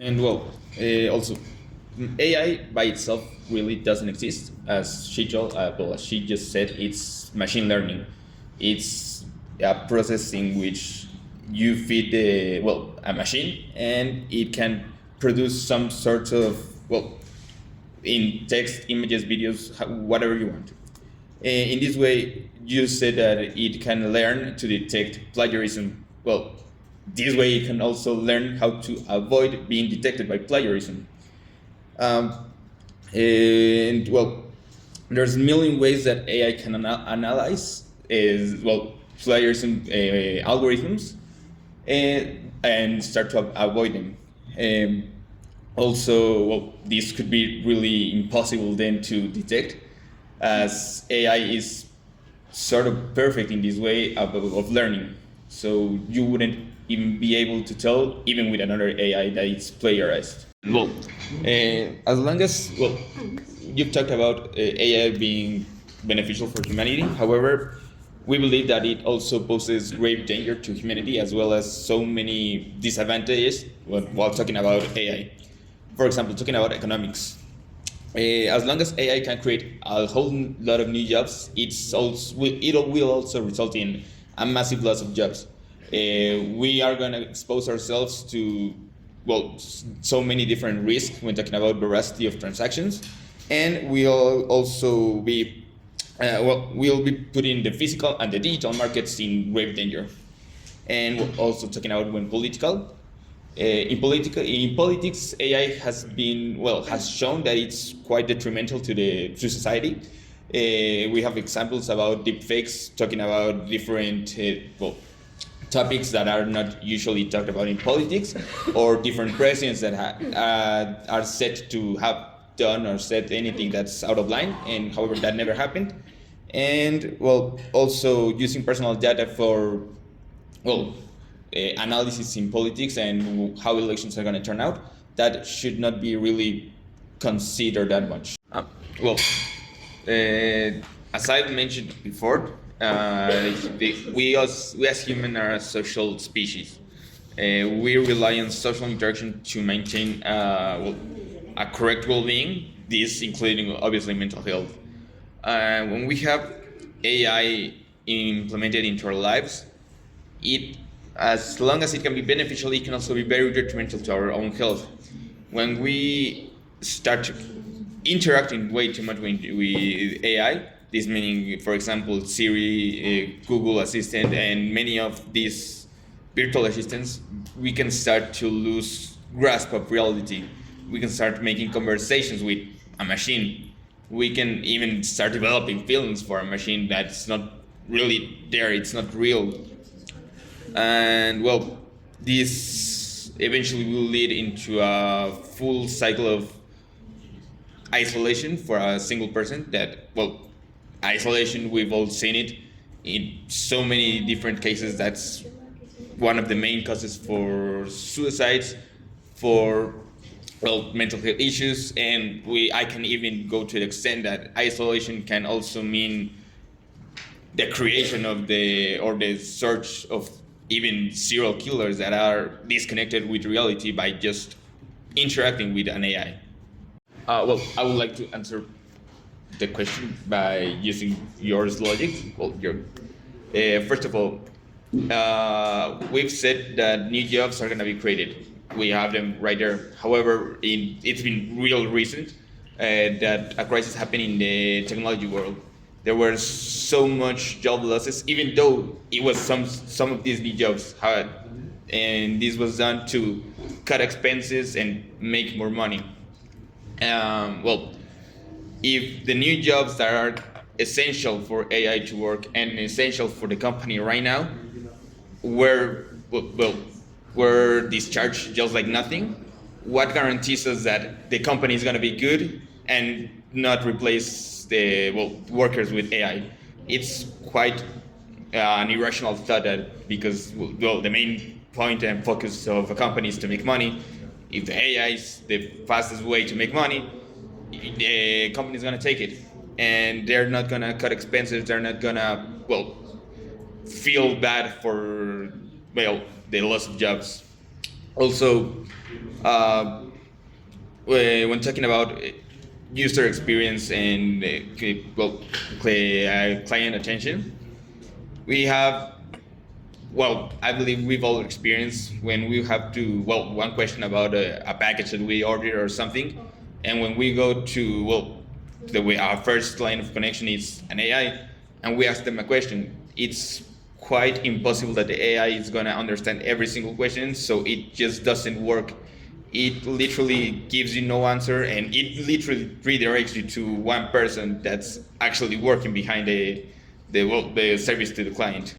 And also, AI by itself really doesn't exist. As as she just said, it's machine learning. It's a process in which you feed a machine, and it can produce some sort of in text, images, videos, whatever you want. In this way, you said that it can learn to detect plagiarism. Well, this way it can also learn how to avoid being detected by plagiarism. Um, and there's a million ways that AI can analyze plagiarism algorithms and start to avoid them. Also, this could be really impossible then to detect, as AI is sort of perfect in this way of learning. So you wouldn't even be able to tell, even with another AI, that it's plagiarized. As long as you've talked about AI being beneficial for humanity. However, we believe that it also poses grave danger to humanity, as well as so many disadvantages while talking about AI. For example, talking about economics. As long as AI can create a whole lot of new jobs, it will also result in a massive loss of jobs. We are going to expose ourselves to so many different risks when talking about veracity of transactions, and we'll be putting the physical and the digital markets in grave danger. And we're also talking about when political. In politics, AI has shown that it's quite detrimental to society. We have examples about deepfakes, talking about different topics that are not usually talked about in politics, or different presidents that are said to have done or said anything that's out of line, and however that never happened. And also using personal data for analysis in politics and how elections are going to turn out, that should not be really considered that much. Well, as I mentioned before, we as humans are a social species. We rely on social interaction to maintain a correct well-being. This including obviously mental health. When we have AI implemented into our lives, it as long as it can be beneficial, it can also be very detrimental to our own health. When we start interacting way too much with AI, this meaning, for example, Siri, Google Assistant, and many of these virtual assistants, we can start to lose grasp of reality. We can start making conversations with a machine. We can even start developing feelings for a machine that's not really there. It's not real. And this eventually will lead into a full cycle of isolation for a single person. Isolation, we've all seen it in so many different cases. That's one of the main causes for suicides, for mental health issues, and I can even go to the extent that isolation can also mean the creation of the search of even serial killers that are disconnected with reality by just interacting with an AI. I would like to answer the question by using yours logic. First of all, we've said that new jobs are going to be created. We have them right there. However, it's been real recent that a crisis happened in the technology world. There were so much job losses, even though it was some of these new jobs had, and this was done to cut expenses and make more money. If the new jobs that are essential for AI to work and essential for the company right now were discharged just like nothing, what guarantees us that the company is going to be good and not replace the workers with AI? It's quite an irrational thought, that because the main point and focus of a company is to make money. If the AI is the fastest way to make money, the company is going to take it, and they're not going to cut expenses. They're not going to feel bad for the loss of jobs. Also, uh, when talking about user experience and client attention, we have, well, I believe we've all experienced when we have to, well, one question about a package that we ordered or something, and when we go to, well, the way our first line of connection is an AI, and we ask them a question, it's quite impossible that the AI is gonna understand every single question, so it just doesn't work. It literally gives you no answer, and it literally redirects you to one person that's actually working behind the service to the client.